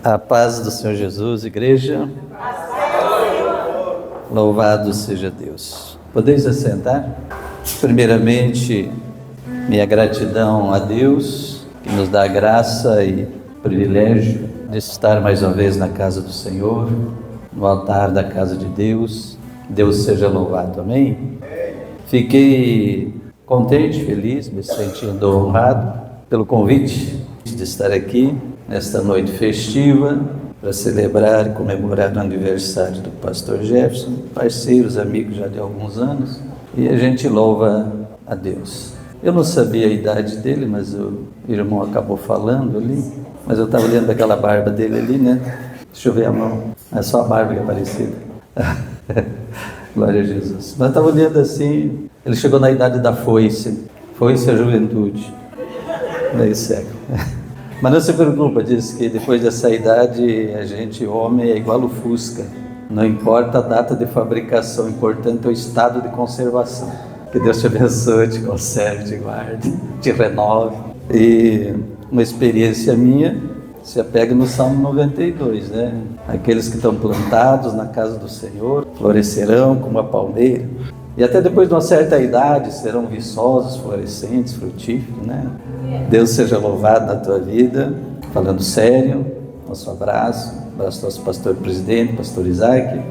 A paz do Senhor Jesus, igreja. Louvado seja Deus. Podeis assentar? Primeiramente, minha gratidão a Deus, que nos dá a graça e privilégio de estar mais uma vez na casa do Senhor, no altar da casa de Deus. Deus seja louvado, amém? Fiquei contente, feliz, me sentindo honrado pelo convite de estar aqui nesta noite festiva para celebrar e comemorar o aniversário do pastor Jefferson, parceiros, amigos já de alguns anos, e a gente louva a Deus. Eu não sabia a idade dele, mas o irmão acabou falando ali, mas eu estava olhando aquela barba dele ali, né? Deixa eu ver a mão, é só a barba que é parecida. Glória a Jesus. Mas eu estava olhando assim, ele chegou na idade da foice a juventude, meio século. Mas não se preocupa, diz que depois dessa idade a gente, homem, é igual o Fusca. Não importa a data de fabricação, o importante é o estado de conservação. Que Deus te abençoe, te conserve, te guarde, te renove. E uma experiência minha se apega no Salmo 92, né? Aqueles que estão plantados na casa do Senhor florescerão como a palmeira. E até depois de uma certa idade serão viçosos, florescentes, frutíferos, né? Deus seja louvado na tua vida. Falando sério, nosso abraço do nosso pastor presidente, pastor Isaac,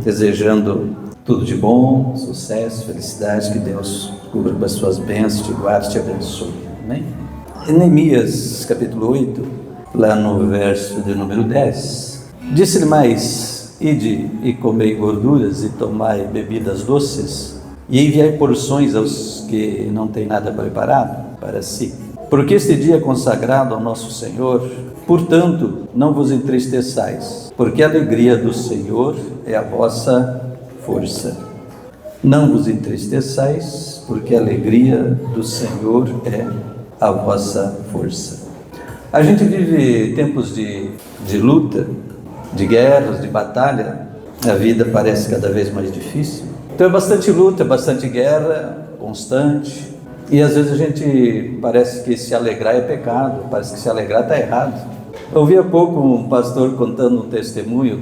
desejando tudo de bom, sucesso, felicidade, que Deus cubra com as suas bênçãos, te guarde, te abençoe. Amém? Em Neemias, capítulo 8, lá no verso de número 10, disse-lhe mais: ide e comei gorduras e tomai bebidas doces, e enviai porções aos que não têm nada preparado para si. Porque este dia é consagrado ao nosso Senhor, portanto, não vos entristeçais, porque a alegria do Senhor é a vossa força. Não vos entristeçais, porque a alegria do Senhor é a vossa força. A gente vive tempos de luta, de guerras, de batalha. A vida parece cada vez mais difícil. Então é bastante luta, bastante guerra, constante. E às vezes a gente parece que se alegrar é pecado, parece que se alegrar está errado. Eu ouvi há pouco um pastor contando um testemunho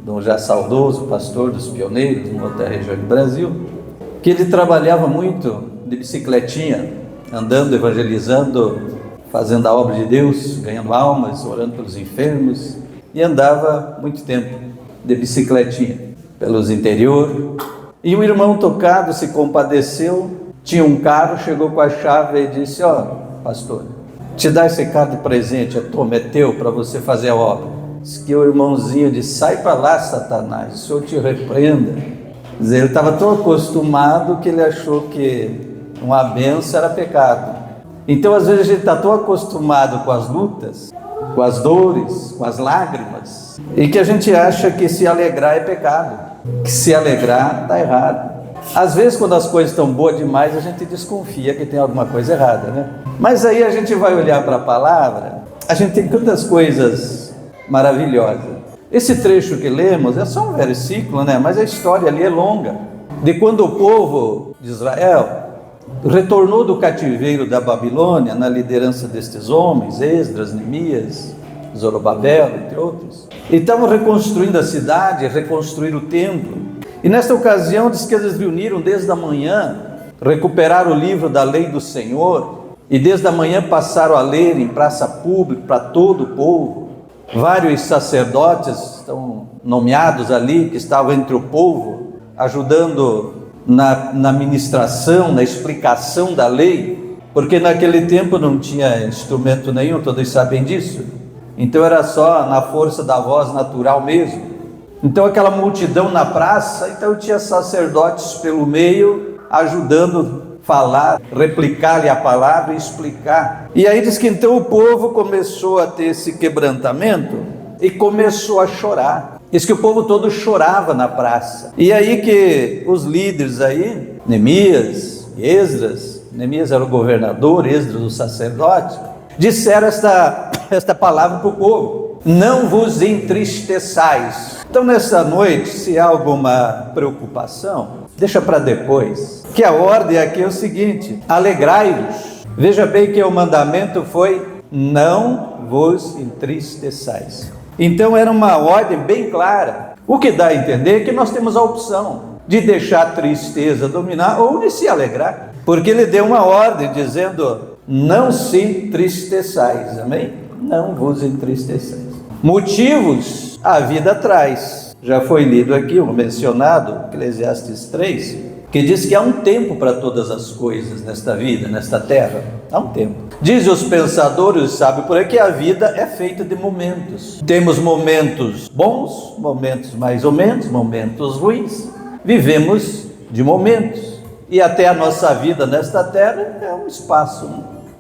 de um já saudoso pastor dos pioneiros, numa outra região do Brasil, que ele trabalhava muito de bicicletinha, andando, evangelizando, fazendo a obra de Deus, ganhando almas, orando pelos enfermos, e andava muito tempo de bicicletinha pelos interior. E um irmão tocado se compadeceu, tinha um carro, chegou com a chave e disse: ó, pastor, te dá esse carro de presente, toma, é teu, para você fazer a obra. Diz que o irmãozinho disse: sai para lá, Satanás, o Senhor te repreenda. Quer dizer, ele estava tão acostumado que ele achou que uma bênção era pecado. Então às vezes a gente está tão acostumado com as lutas, com as dores, com as lágrimas, e que a gente acha que se alegrar é pecado, que se alegrar está errado. Às vezes, quando as coisas estão boas demais, a gente desconfia que tem alguma coisa errada, né? Mas aí a gente vai olhar para a palavra, a gente tem tantas coisas maravilhosas. Esse trecho que lemos é só um versículo, né? Mas a história ali é longa. De quando o povo de Israel retornou do cativeiro da Babilônia, na liderança destes homens, Esdras, Neemias, Zorobabel, entre outros, e estavam reconstruindo a cidade, reconstruir o templo. E nesta ocasião diz que eles reuniram desde a manhã, recuperaram o livro da lei do Senhor, e desde a manhã passaram a ler em praça pública para todo o povo. Vários sacerdotes estão nomeados ali, que estavam entre o povo, ajudando na ministração, na explicação da lei, porque naquele tempo não tinha instrumento nenhum, todos sabem disso. Então era só na força da voz natural mesmo. Então aquela multidão na praça, então tinha sacerdotes pelo meio, ajudando a falar, replicar-lhe a palavra e explicar. E aí diz que então o povo começou a ter esse quebrantamento e começou a chorar. Diz que o povo todo chorava na praça. E aí que os líderes aí, Neemias, Esdras, Neemias era o governador, Esdras o sacerdote, disseram esta palavra para o povo: não vos entristeçais. Então nessa noite, se há alguma preocupação, deixa para depois, que a ordem aqui é o seguinte: alegrai-vos. Veja bem que o mandamento foi não vos entristeçais. Então era uma ordem bem clara. O que dá a entender é que nós temos a opção de deixar a tristeza dominar ou de se alegrar. Porque ele deu uma ordem dizendo, não se entristeçais, amém? Não vos entristeçais. Motivos a vida traz. Já foi lido aqui, mencionado, Eclesiastes 3, que diz que há um tempo para todas as coisas nesta vida, nesta terra. Há um tempo. Dizem os pensadores, sabe por aí, que a vida é feita de momentos. Temos momentos bons, momentos mais ou menos, momentos ruins. Vivemos de momentos. E até a nossa vida nesta terra é um espaço,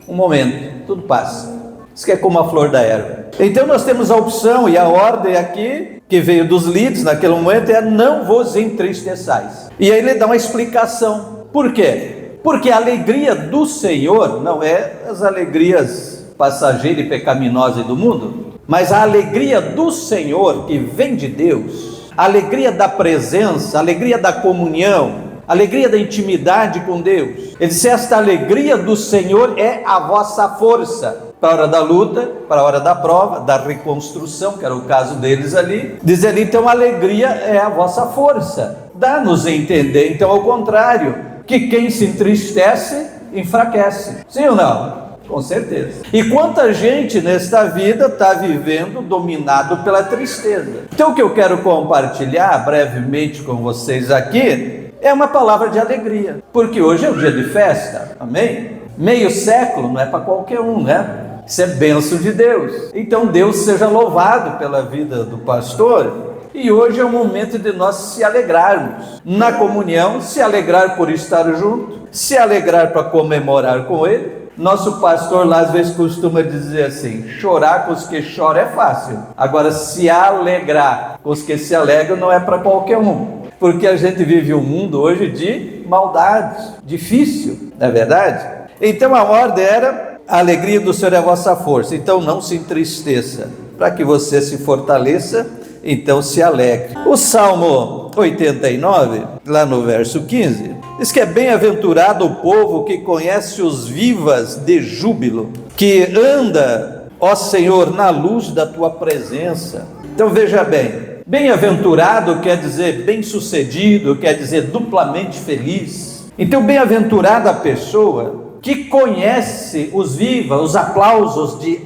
um momento, tudo passa. Isso que é como a flor da erva. Então nós temos a opção e a ordem aqui, que veio dos líderes naquele momento, é não vos entristeçais. E aí ele dá uma explicação. Por quê? Porque a alegria do Senhor não é as alegrias passageiras e pecaminosas do mundo, mas a alegria do Senhor que vem de Deus, a alegria da presença, a alegria da comunhão, a alegria da intimidade com Deus. Ele disse, esta alegria do Senhor é a vossa força. Para a hora da luta, para a hora da prova, da reconstrução, que era o caso deles ali. Diz ali, então a alegria é a vossa força. Dá-nos a entender, então, ao contrário, que quem se entristece, enfraquece. Sim ou não? Com certeza. E quanta gente nesta vida está vivendo dominado pela tristeza. Então o que eu quero compartilhar brevemente com vocês aqui é uma palavra de alegria. Porque hoje é o dia de festa, amém? Meio século não é para qualquer um, né? Isso é bênção de Deus. Então Deus seja louvado pela vida do pastor. E hoje é o momento de nós se alegrarmos na comunhão, se alegrar por estar junto, se alegrar para comemorar com ele. Nosso pastor lá às vezes costuma dizer assim, chorar com os que choram é fácil. Agora se alegrar com os que se alegram não é para qualquer um. Porque a gente vive um mundo hoje de maldades, difícil, não é verdade? Então a ordem era, a alegria do Senhor é a vossa força, então não se entristeça, para que você se fortaleça, então se alegre. O Salmo 89, lá no verso 15, diz que é bem-aventurado o povo que conhece os vivas de júbilo, que anda, ó Senhor, na luz da tua presença. Então veja bem, bem-aventurado quer dizer bem-sucedido, quer dizer duplamente feliz. Então bem-aventurada a pessoa que conhece os vivas, os aplausos de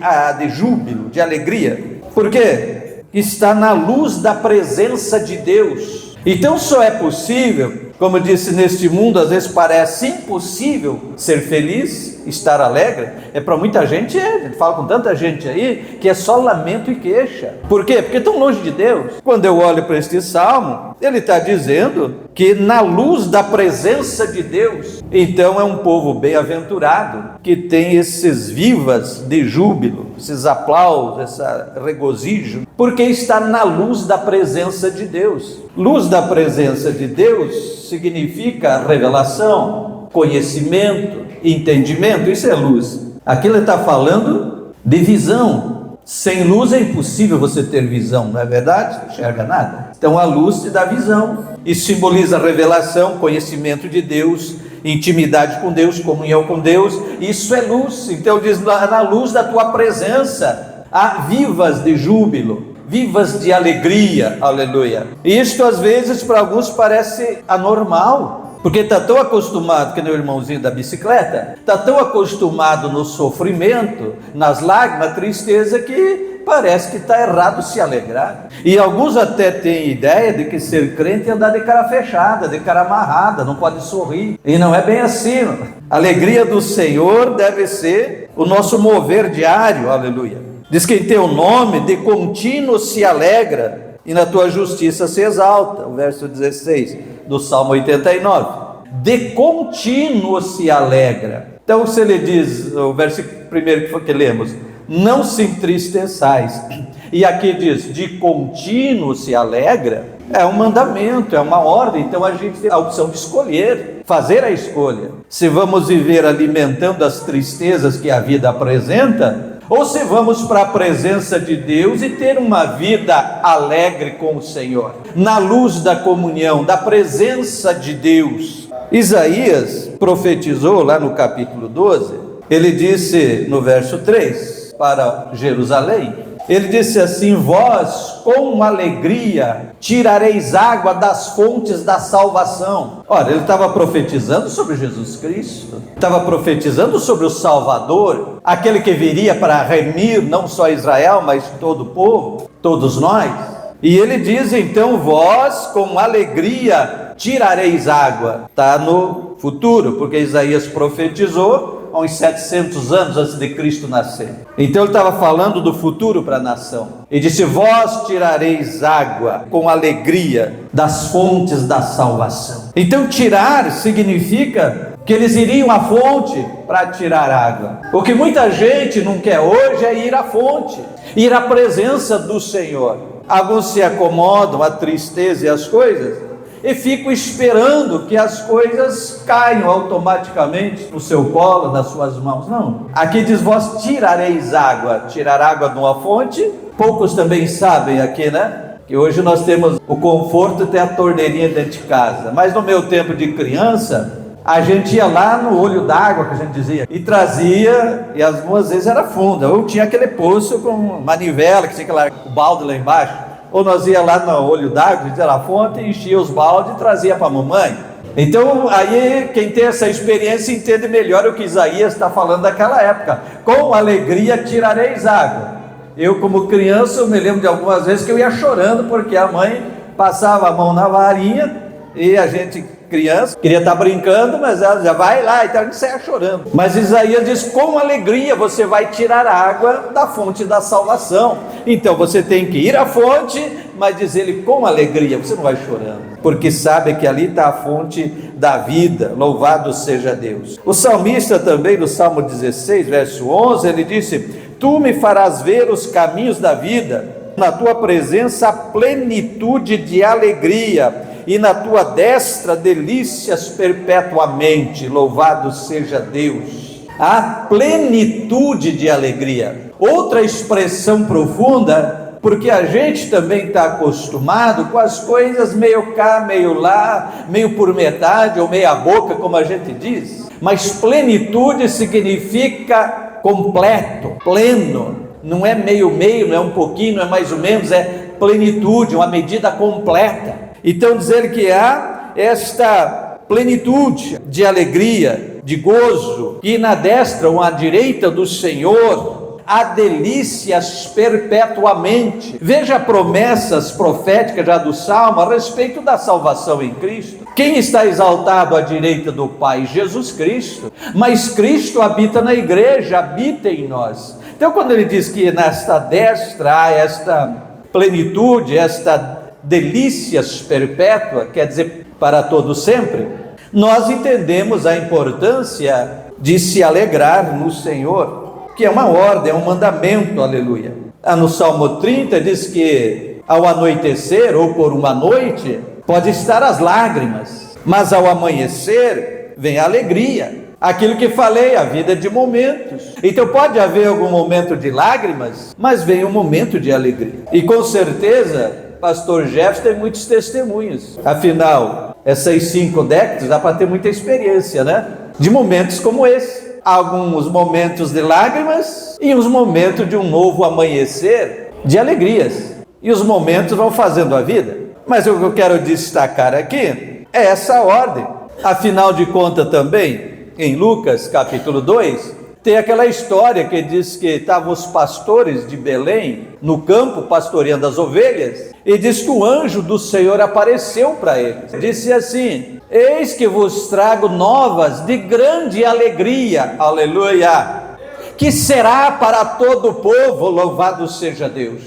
júbilo, de alegria. Por quê? Está na luz da presença de Deus. Então só é possível, como eu disse, neste mundo às vezes parece impossível ser feliz, estar alegre. É para muita gente, a gente fala com tanta gente aí, que é só lamento e queixa. Por quê? Porque estão longe de Deus. Quando eu olho para este salmo, ele está dizendo que na luz da presença de Deus, então é um povo bem-aventurado, que tem esses vivas de júbilo, esses aplausos, esse regozijo, porque está na luz da presença de Deus. Luz da presença de Deus significa revelação, conhecimento, entendimento, isso é luz. Aqui ele está falando de visão. Sem luz é impossível você ter visão, não é verdade? Não enxerga nada. Então a luz te dá visão. Isso simboliza revelação, conhecimento de Deus, intimidade com Deus, comunhão com Deus. Isso é luz. Então diz, na luz da tua presença há vivas de júbilo, vivas de alegria, aleluia. E isto às vezes para alguns parece anormal, porque está tão acostumado, que nem o irmãozinho da bicicleta, está tão acostumado no sofrimento, nas lágrimas, na tristeza, que parece que está errado se alegrar. E alguns até têm ideia de que ser crente é andar de cara fechada, de cara amarrada, não pode sorrir. E não é bem assim. A alegria do Senhor deve ser o nosso mover diário, aleluia. Diz que em teu nome de contínuo se alegra, e na tua justiça se exalta. O verso 16 do Salmo 89. De contínuo se alegra. Então se ele diz, o verso primeiro que lemos, não se entristeçais, e aqui diz, de contínuo se alegra, é um mandamento, é uma ordem. Então a gente tem a opção de escolher, fazer a escolha, se vamos viver alimentando as tristezas que a vida apresenta, ou se vamos para a presença de Deus e ter uma vida alegre com o Senhor, na luz da comunhão, da presença de Deus. Isaías profetizou lá no capítulo 12, ele disse no verso 3, para Jerusalém. Ele disse assim: vós com alegria tirareis água das fontes da salvação. Ora, ele estava profetizando sobre Jesus Cristo, estava profetizando sobre o Salvador, aquele que viria para remir não só Israel, mas todo o povo, todos nós. E ele diz então: vós com alegria tirareis água. Está no futuro, porque Isaías profetizou há uns 700 anos antes de Cristo nascer. Então ele estava falando do futuro para a nação. E disse: vós tirareis água com alegria das fontes da salvação. Então tirar significa que eles iriam à fonte para tirar água. O que muita gente não quer hoje é ir à fonte, ir à presença do Senhor. Alguns se acomodam à tristeza e às coisas e ficam esperando que as coisas caiam automaticamente no seu colo, nas suas mãos. Não. Aqui diz: vós tirareis água. Tirar água de uma fonte, poucos também sabem aqui, né? Que hoje nós temos o conforto de ter a torneirinha dentro de casa. Mas no meu tempo de criança, a gente ia lá no olho d'água, que a gente dizia, e trazia, e algumas vezes era funda. Ou tinha aquele poço com manivela, que tinha o balde lá embaixo. Ou nós ia lá no olho d'água, na fonte, enchia os baldes e trazia para a mamãe. Então, aí, quem tem essa experiência entende melhor o que Isaías está falando daquela época. Com alegria tirareis água. Eu, como criança, eu me lembro de algumas vezes que eu ia chorando, porque a mãe passava a mão na varinha, e a gente, criança, queria estar brincando, mas ela já vai lá, então a gente saia chorando. Mas Isaías diz: com alegria você vai tirar água da fonte da salvação. Então você tem que ir à fonte, mas diz ele com alegria, você não vai chorando, porque sabe que ali está a fonte da vida. Louvado seja Deus. O salmista também, no Salmo 16, verso 11, ele disse: tu me farás ver os caminhos da vida, na tua presença a plenitude de alegria, e na tua destra delícias perpetuamente. Louvado seja Deus. A plenitude de alegria. Outra expressão profunda, porque a gente também está acostumado com as coisas meio cá, meio lá, meio por metade ou meia boca, como a gente diz. Mas plenitude significa completo, pleno. Não é meio, não é um pouquinho, não é mais ou menos, é plenitude, uma medida completa. Então dizer que há esta plenitude de alegria, de gozo, e na destra ou à direita do Senhor há delícias perpetuamente. Veja promessas proféticas já do Salmo a respeito da salvação em Cristo. Quem está exaltado à direita do Pai? Jesus Cristo. Mas Cristo habita na igreja, habita em nós. Então quando ele diz que nesta destra há esta plenitude, esta delícias perpétua, quer dizer para todo sempre, nós entendemos a importância de se alegrar no Senhor, que é uma ordem, é um mandamento, aleluia. No Salmo 30 diz que ao anoitecer ou por uma noite pode estar as lágrimas, mas ao amanhecer vem a alegria. Aquilo que falei, a vida é de momentos. Então pode haver algum momento de lágrimas, mas vem um momento de alegria. E com certeza Pastor Jefferson tem muitos testemunhos. Afinal, essas 5 décadas dá para ter muita experiência, né? De momentos como esse. Alguns momentos de lágrimas e os momentos de um novo amanhecer de alegrias. E os momentos vão fazendo a vida. Mas o que eu quero destacar aqui é essa ordem. Afinal de contas também, em Lucas capítulo 2, tem aquela história que diz que estavam os pastores de Belém no campo pastoreando as ovelhas, e diz que o anjo do Senhor apareceu para eles. Disse assim: eis que vos trago novas de grande alegria, aleluia, que será para todo o povo. Louvado seja Deus.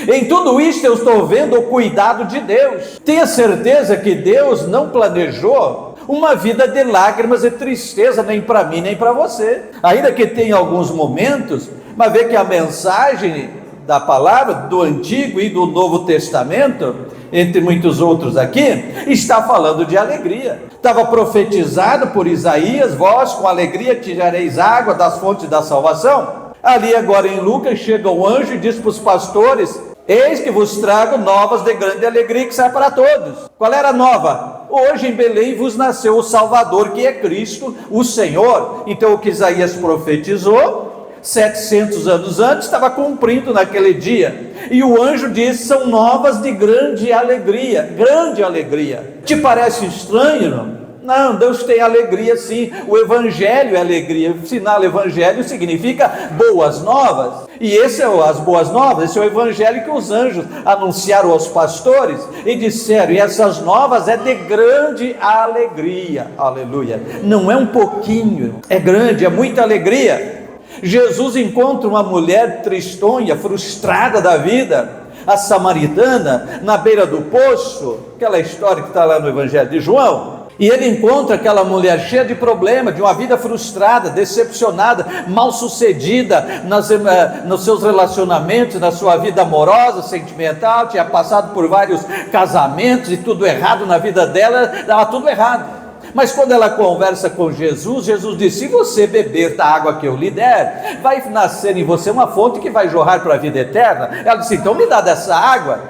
Em tudo isto eu estou vendo o cuidado de Deus. Tenha certeza que Deus não planejou uma vida de lágrimas e tristeza, nem para mim, nem para você. Ainda que tenha alguns momentos, mas vê que a mensagem da palavra do Antigo e do Novo Testamento, entre muitos outros aqui, está falando de alegria. Estava profetizado por Isaías: vós com alegria tirareis água das fontes da salvação. Ali agora em Lucas chega o anjo e diz para os pastores: eis que vos trago novas de grande alegria, que sai para todos. Qual era a nova? Hoje em Belém vos nasceu o Salvador, que é Cristo, o Senhor. Então o que Isaías profetizou 700 anos antes, estava cumprindo naquele dia. E o anjo disse: são novas de grande alegria. Grande alegria. Te parece estranho, não? Não, Deus tem alegria sim. O evangelho é alegria. Sinal, evangelho significa boas novas. E esse é as boas novas, esse é o evangelho que os anjos anunciaram aos pastores e disseram: e essas novas é de grande alegria. Aleluia. Não é um pouquinho, é grande, é muita alegria. Jesus encontra uma mulher tristonha, frustrada da vida, a samaritana, na beira do poço, aquela história que está lá no Evangelho de João. E ele encontra aquela mulher cheia de problemas, de uma vida frustrada, decepcionada, mal sucedida nos seus relacionamentos, na sua vida amorosa, sentimental, tinha passado por vários casamentos e tudo errado na vida dela, estava tudo errado. Mas quando ela conversa com Jesus, Jesus diz: se você beber da água que eu lhe der, vai nascer em você uma fonte que vai jorrar para a vida eterna. Ela disse: então me dá dessa água.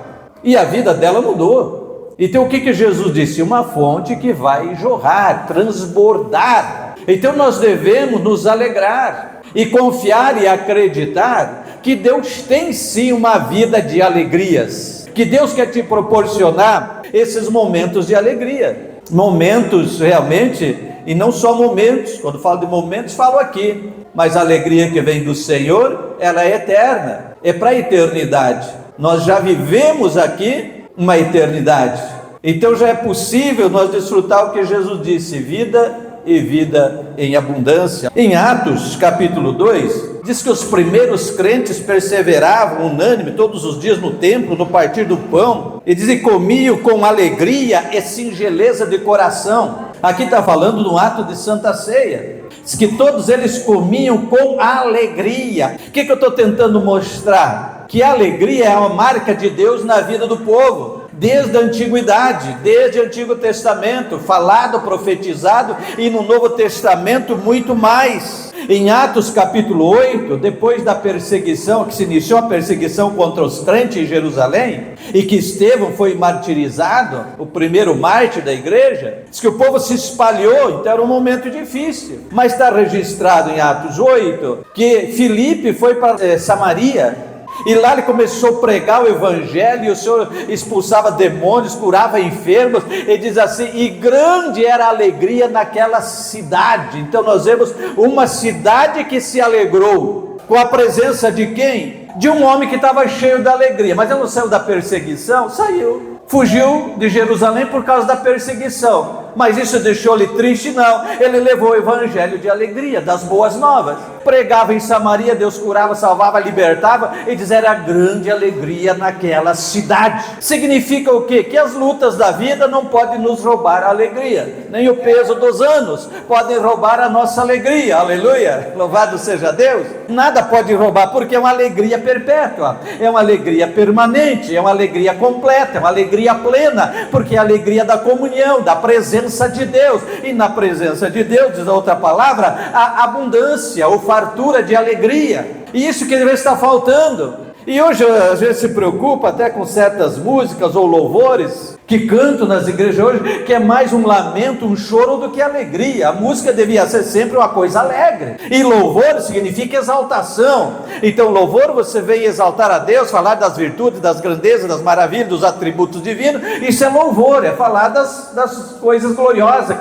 E a vida dela mudou. Então o que Jesus disse? Uma fonte que vai jorrar, transbordar. Então nós devemos nos alegrar e confiar e acreditar que Deus tem sim uma vida de alegrias, que Deus quer te proporcionar esses momentos de alegria. Momentos realmente, e não só momentos, quando falo de momentos, falo aqui, mas a alegria que vem do Senhor, ela é eterna, é para a eternidade. Nós já vivemos aqui uma eternidade, então já é possível nós desfrutar o que Jesus disse: vida e vida em abundância. Em Atos capítulo 2, diz que os primeiros crentes perseveravam unânime todos os dias no templo, no partir do pão, e dizem: comiam com alegria e singeleza de coração. Aqui está falando no ato de Santa Ceia, diz que todos eles comiam com alegria. O que eu estou tentando mostrar? Que a alegria é uma marca de Deus na vida do povo, desde a antiguidade, desde o Antigo Testamento, falado, profetizado, e no Novo Testamento muito mais. Em Atos capítulo 8, depois da perseguição, que se iniciou a perseguição contra os crentes em Jerusalém, e que Estevão foi martirizado, o primeiro mártir da igreja, diz que o povo se espalhou, então era um momento difícil. Mas está registrado em Atos 8, que Filipe foi para Samaria, e lá ele começou a pregar o evangelho, e o Senhor expulsava demônios, curava enfermos, e diz assim: e grande era a alegria naquela cidade. Então nós vemos uma cidade que se alegrou, com a presença de quem? De um homem que estava cheio da alegria. Mas ele não saiu da perseguição? Saiu. Fugiu de Jerusalém por causa da perseguição, mas isso deixou-lhe triste? Não, ele levou o evangelho de alegria, das boas novas, pregava em Samaria, Deus curava, salvava, libertava, e diz: era grande alegria naquela cidade. Significa o quê? Que as lutas da vida não podem nos roubar a alegria, nem o peso dos anos podem roubar a nossa alegria. Aleluia, louvado seja Deus. Nada pode roubar, porque é uma alegria perpétua, é uma alegria permanente, é uma alegria completa, é uma alegria plena, porque é a alegria da comunhão, da presença de Deus, e na presença de Deus, diz a outra palavra, a abundância ou fartura de alegria, e isso que deve estar faltando. E hoje a gente se preocupa até com certas músicas ou louvores que cantam nas igrejas hoje, que é mais um lamento, um choro do que alegria. A música devia ser sempre uma coisa alegre, e louvor significa exaltação. Então louvor, você vem exaltar a Deus, falar das virtudes, das grandezas, das maravilhas, dos atributos divinos. Isso é louvor, é falar das coisas gloriosas,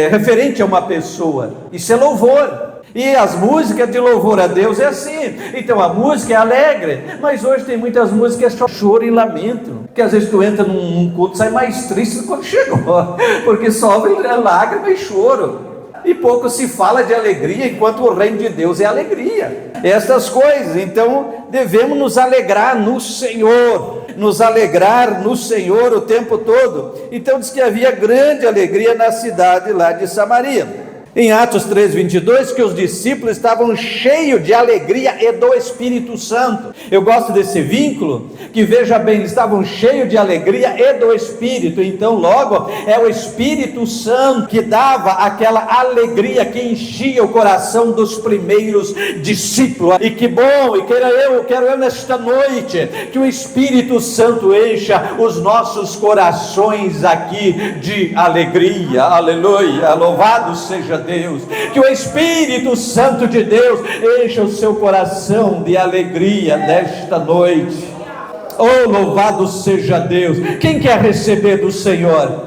referente a uma pessoa. Isso é louvor. E as músicas de louvor a Deus é assim. Então a música é alegre, mas hoje tem muitas músicas que é só choro e lamento, que às vezes tu entra num culto e sai mais triste do que quando chegou, porque sobe lágrima e choro, e pouco se fala de alegria, enquanto o reino de Deus é alegria. Essas coisas, então devemos nos alegrar no Senhor, nos alegrar no Senhor o tempo todo. Então diz que havia grande alegria na cidade lá de Samaria. Em Atos 3:22, que os discípulos estavam cheios de alegria e do Espírito Santo. Eu gosto desse vínculo, que veja bem, eles estavam cheios de alegria e do Espírito. Então logo é o Espírito Santo que dava aquela alegria que enchia o coração dos primeiros discípulos. E que bom, e quero eu nesta noite, que o Espírito Santo encha os nossos corações aqui de alegria. Aleluia, louvado seja Deus. Que o Espírito Santo de Deus encha o seu coração de alegria nesta noite. Oh, louvado seja Deus. Quem quer receber do Senhor?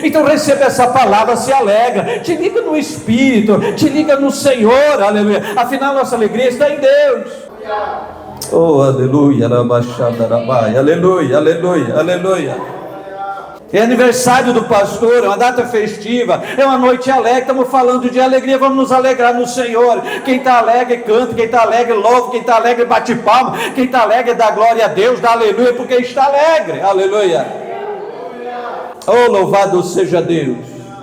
Então receba essa palavra, se alegra, te liga no Espírito, te liga no Senhor, aleluia. Afinal nossa alegria está em Deus. Oh, aleluia, aleluia, aleluia, aleluia. É aniversário do pastor, é uma data festiva, é uma noite alegre, estamos falando de alegria, vamos nos alegrar no Senhor. Quem está alegre canta, quem está alegre louva, quem está alegre bate palma, quem está alegre dá glória a Deus, dá aleluia, porque está alegre, aleluia. Oh, louvado seja Deus.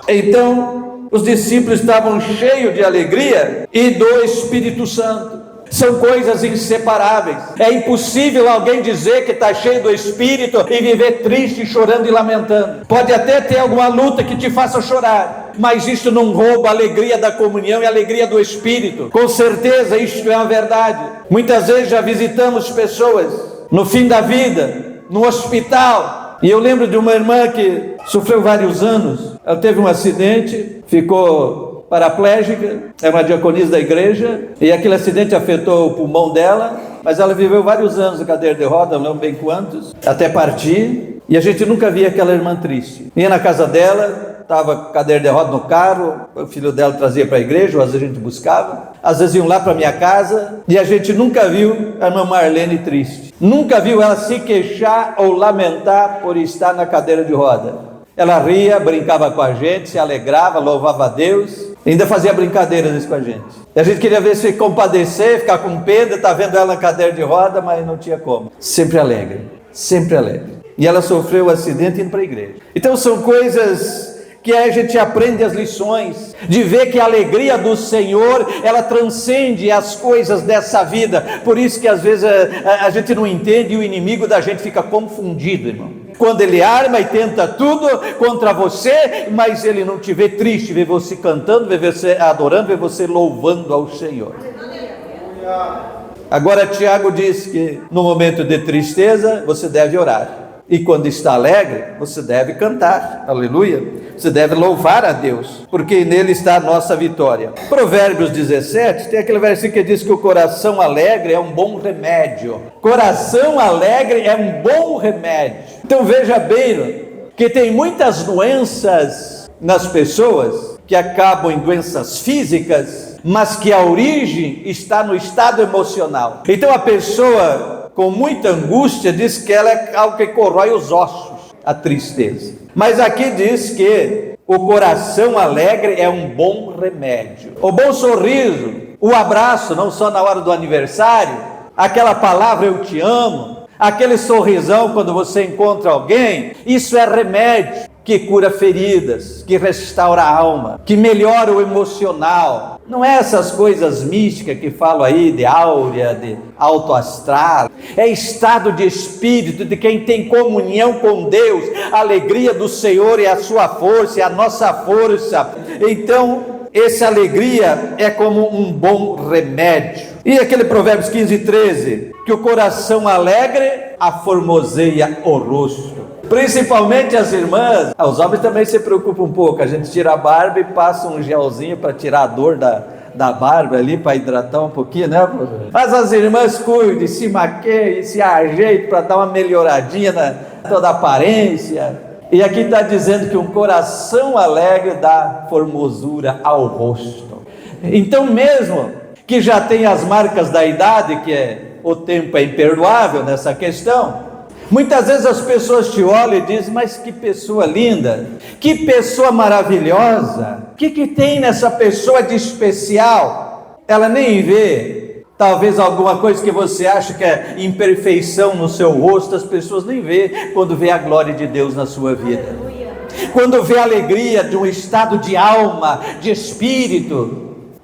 Então, os discípulos estavam cheios de alegria e do Espírito Santo. São coisas inseparáveis. É impossível alguém dizer que está cheio do Espírito e viver triste, chorando e lamentando. Pode até ter alguma luta que te faça chorar, mas isto não rouba a alegria da comunhão e a alegria do Espírito. Com certeza isto é uma verdade. Muitas vezes já visitamos pessoas no fim da vida, no hospital. E eu lembro de uma irmã que sofreu vários anos. Ela teve um acidente, ficou paraplégica, era uma diaconisa da igreja, e aquele acidente afetou o pulmão dela, mas ela viveu vários anos na cadeira de roda, não lembro bem quantos, até partir, e a gente nunca via aquela irmã triste. Ia na casa dela, estava cadeira de roda no carro, o filho dela trazia para a igreja, ou às vezes a gente buscava, às vezes iam lá para minha casa, e a gente nunca viu a irmã Marlene triste, nunca viu ela se queixar ou lamentar por estar na cadeira de roda. Ela ria, brincava com a gente, se alegrava, louvava a Deus, ainda fazia brincadeiras com a gente. E a gente queria ver se compadecer, ficar com pena, tá vendo ela na cadeira de roda, mas não tinha como. Sempre alegre, sempre alegre. E ela sofreu um acidente indo para a igreja. Então são coisas que a gente aprende as lições, de ver que a alegria do Senhor, ela transcende as coisas dessa vida. Por isso que às vezes a gente não entende e o inimigo da gente fica confundido, irmão. Quando ele arma e tenta tudo contra você, mas ele não te vê triste, vê você cantando, vê você adorando, vê você louvando ao Senhor. Agora Tiago diz que no momento de tristeza você deve orar. E quando está alegre, você deve cantar, aleluia, você deve louvar a Deus, porque nele está a nossa vitória. Provérbios 17, tem aquele versículo que diz que o coração alegre é um bom remédio. Coração alegre é um bom remédio. Então veja bem, que tem muitas doenças nas pessoas, que acabam em doenças físicas, mas que a origem está no estado emocional. Então a pessoa com muita angústia diz que ela é algo que corrói os ossos, a tristeza. Mas aqui diz que o coração alegre é um bom remédio. O bom sorriso, o abraço, não só na hora do aniversário, aquela palavra eu te amo, aquele sorrisão quando você encontra alguém, isso é remédio que cura feridas, que restaura a alma, que melhora o emocional. Não é essas coisas místicas que falam aí de áurea, de alto astral. É estado de espírito de quem tem comunhão com Deus. A alegria do Senhor é a sua força, é a nossa força. Então, essa alegria é como um bom remédio. E aquele Provérbios 15:13, que o coração alegre aformoseia o rosto. Principalmente as irmãs, os homens também se preocupam um pouco, a gente tira a barba e passa um gelzinho para tirar a dor da barba ali, para hidratar um pouquinho, né? Mas as irmãs cuidem, se maqueiam, se ajeitam para dar uma melhoradinha na toda a aparência. E aqui está dizendo que um coração alegre dá formosura ao rosto. Então mesmo que já tem as marcas da idade, que o tempo é imperdoável nessa questão, muitas vezes as pessoas te olham e dizem, mas que pessoa linda, que pessoa maravilhosa, o que tem nessa pessoa de especial? Ela nem vê, talvez alguma coisa que você acha que é imperfeição no seu rosto, as pessoas nem vê quando vê a glória de Deus na sua vida. Quando vê a alegria de um estado de alma, de espírito,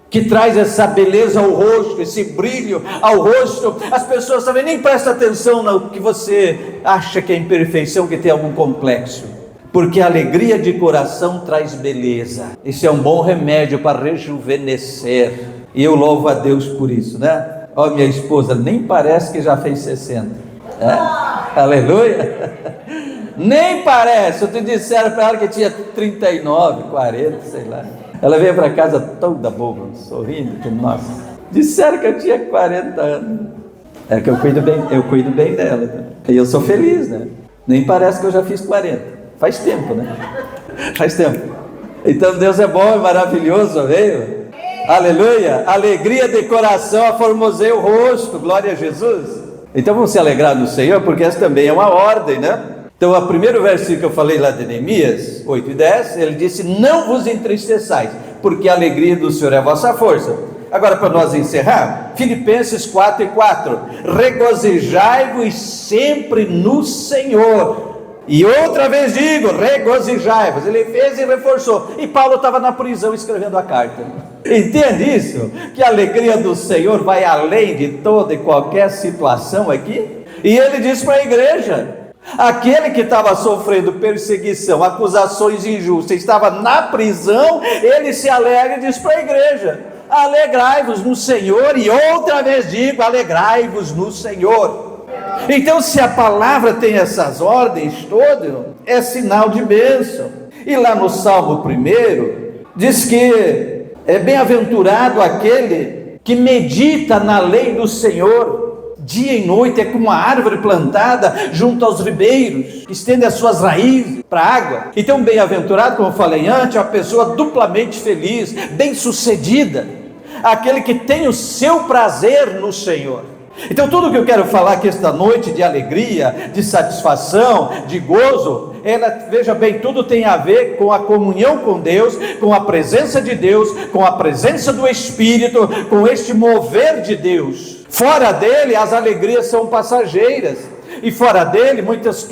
que traz essa beleza ao rosto, esse brilho ao rosto, as pessoas também nem prestam atenção no que você acha que é imperfeição, que tem algum complexo, porque a alegria de coração traz beleza. Esse é um bom remédio para rejuvenescer, e eu louvo a Deus por isso, né? Ó, minha esposa nem parece que já fez 60, aleluia, nem parece. Eu te disseram para ela que tinha 39, 40, sei lá. Ela veio para casa toda boba, sorrindo, que nossa. Disseram que eu tinha 40 anos. É que eu cuido bem dela. E eu sou feliz, né? Nem parece que eu já fiz 40. Faz tempo, né? Faz tempo. Então Deus é bom e maravilhoso, veio. Aleluia. Alegria de coração aformoseia o rosto. Glória a Jesus. Então vamos se alegrar no Senhor, porque essa também é uma ordem, né? Então o primeiro versículo que eu falei lá de Neemias 8 e 10, ele disse: não vos entristeçais, porque a alegria do Senhor é a vossa força. Agora, para nós encerrar, Filipenses 4 e 4, regozijai-vos sempre no Senhor. E outra vez digo, regozijai-vos. Ele fez e reforçou. E Paulo estava na prisão escrevendo a carta. Entende isso? Que a alegria do Senhor vai além de toda e qualquer situação aqui. E ele diz para a igreja: aquele que estava sofrendo perseguição, acusações injustas, estava na prisão, ele se alegra e diz para a igreja: alegrai-vos no Senhor. E outra vez digo, alegrai-vos no Senhor. Então, se a palavra tem essas ordens todas, é sinal de bênção. E lá no Salmo 1, diz que é bem-aventurado aquele que medita na lei do Senhor, dia e noite, é como uma árvore plantada junto aos ribeiros, estende as suas raízes para a água. Então, bem-aventurado, como eu falei antes, é uma pessoa duplamente feliz, bem-sucedida, aquele que tem o seu prazer no Senhor. Então tudo que eu quero falar aqui esta noite de alegria, de satisfação, de gozo, veja bem, tudo tem a ver com a comunhão com Deus, com a presença de Deus, com a presença do Espírito, com este mover de Deus. Fora dele as alegrias são passageiras. E fora dele, muitas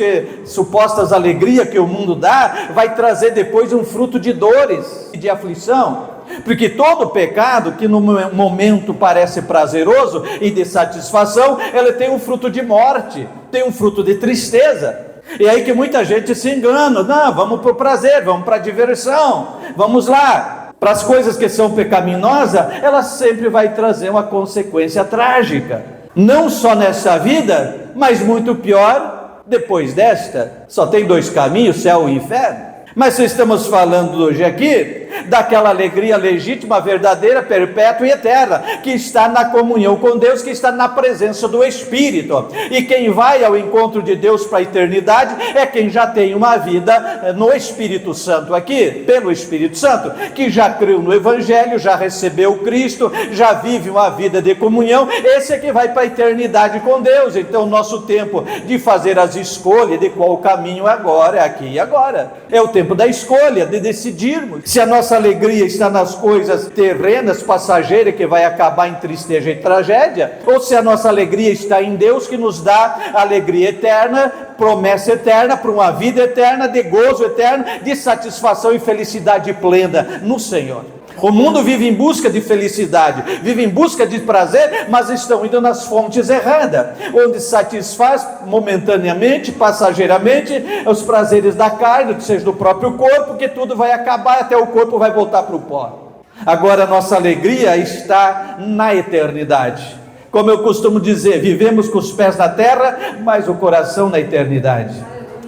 supostas alegrias que o mundo dá, vai trazer depois um fruto de dores e de aflição. Porque todo pecado que no momento parece prazeroso e de satisfação, ele tem um fruto de morte, tem um fruto de tristeza. E aí que muita gente se engana: não, vamos para o prazer, vamos para a diversão, vamos lá. Para as coisas que são pecaminosas, ela sempre vai trazer uma consequência trágica. Não só nessa vida, mas muito pior depois desta. Só tem dois caminhos, céu e inferno. Mas estamos falando hoje aqui daquela alegria legítima, verdadeira, perpétua e eterna, que está na comunhão com Deus, que está na presença do Espírito. E quem vai ao encontro de Deus para a eternidade é quem já tem uma vida no Espírito Santo aqui, pelo Espírito Santo, que já creu no Evangelho, já recebeu Cristo, já vive uma vida de comunhão. Esse é que vai para a eternidade com Deus. Então nosso tempo de fazer as escolhas de qual caminho agora, é aqui e agora. É o tempo da escolha, de decidirmos se a nossa alegria está nas coisas terrenas, passageiras, que vai acabar em tristeza e tragédia, ou se a nossa alegria está em Deus, que nos dá alegria eterna, promessa eterna, para uma vida eterna, de gozo eterno, de satisfação e felicidade plena no Senhor. O mundo vive em busca de felicidade, vive em busca de prazer, mas estão indo nas fontes erradas, onde satisfaz momentaneamente, passageiramente, os prazeres da carne, seja do próprio corpo, que tudo vai acabar, até o corpo vai voltar para o pó. Agora a nossa alegria está na eternidade. Como eu costumo dizer, vivemos com os pés na terra, mas o coração na eternidade,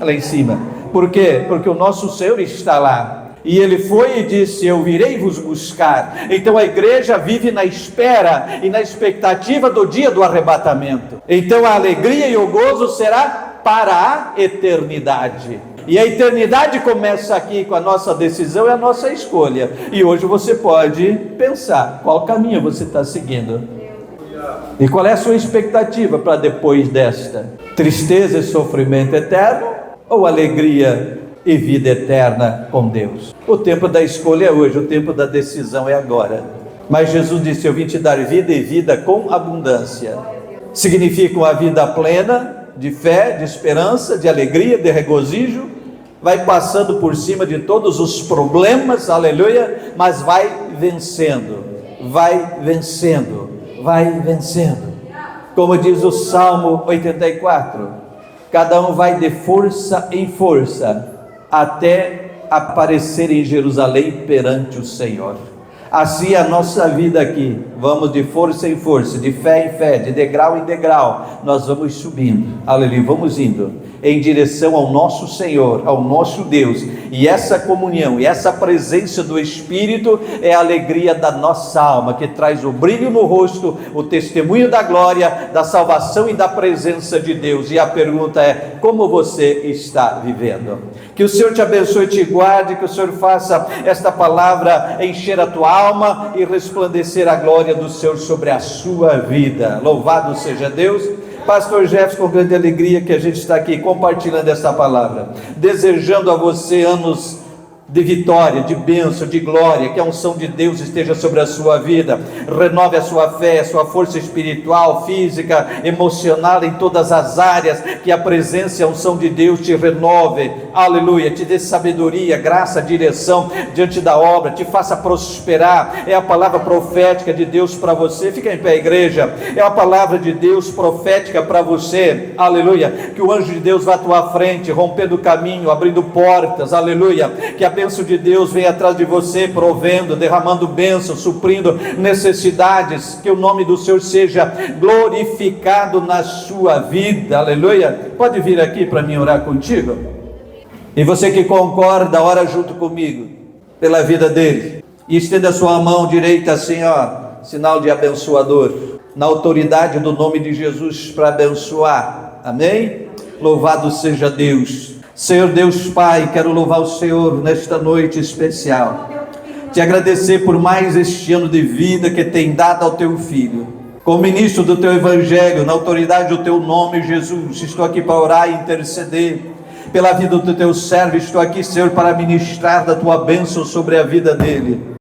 lá em cima. Por quê? Porque o nosso Senhor está lá. E ele foi e disse: eu virei vos buscar. Então a igreja vive na espera e na expectativa do dia do arrebatamento. Então a alegria e o gozo será para a eternidade. E a eternidade começa aqui com a nossa decisão e a nossa escolha. E hoje você pode pensar qual caminho você está seguindo. E qual é a sua expectativa para depois desta? Tristeza e sofrimento eterno ou alegria e vida eterna com Deus? O tempo da escolha é hoje, o tempo da decisão é agora. Mas Jesus disse: eu vim te dar vida e vida com abundância. Significa uma vida plena de fé, de esperança, de alegria, de regozijo. Vai passando por cima de todos os problemas, aleluia, mas vai vencendo, vai vencendo, vai vencendo. Como diz o Salmo 84, cada um vai de força em força, até aparecer em Jerusalém perante o Senhor. Assim a nossa vida aqui vamos de força em força, de fé em fé, de degrau em degrau, nós vamos subindo, aleluia, vamos indo em direção ao nosso Senhor, ao nosso Deus, e essa comunhão, e essa presença do Espírito é a alegria da nossa alma, que traz o brilho no rosto, o testemunho da glória, da salvação e da presença de Deus. E a pergunta é: como você está vivendo? Que o Senhor te abençoe e te guarde, que o Senhor faça esta palavra encher a tua alma e resplandecer a glória do Senhor sobre a sua vida. Louvado seja Deus. Pastor Jefferson, com grande alegria que a gente está aqui compartilhando esta palavra, desejando a você anos de vitória, de bênção, de glória, que a unção de Deus esteja sobre a sua vida, renove a sua fé, a sua força espiritual, física, emocional, em todas as áreas, que a presença e a unção de Deus te renove, aleluia, te dê sabedoria, graça, direção diante da obra, te faça prosperar. É a palavra profética de Deus para você. Fica em pé, igreja. É a palavra de Deus profética para você, aleluia, que o anjo de Deus vá à tua frente, rompendo o caminho, abrindo portas, aleluia, que a bênção de Deus vem atrás de você, provendo, derramando bênção, suprindo necessidades, que o nome do Senhor seja glorificado na sua vida, aleluia. Pode vir aqui para mim orar contigo? E você que concorda, ora junto comigo, pela vida dele, e estenda a sua mão direita assim, ó, sinal de abençoador, na autoridade do nome de Jesus, para abençoar, amém? Louvado seja Deus. Senhor Deus Pai, quero louvar o Senhor nesta noite especial, te agradecer por mais este ano de vida que tem dado ao teu filho, como ministro do teu evangelho, na autoridade do teu nome, Jesus. Estou aqui para orar e interceder pela vida do teu servo. Estou aqui, Senhor, para ministrar da tua bênção sobre a vida dele.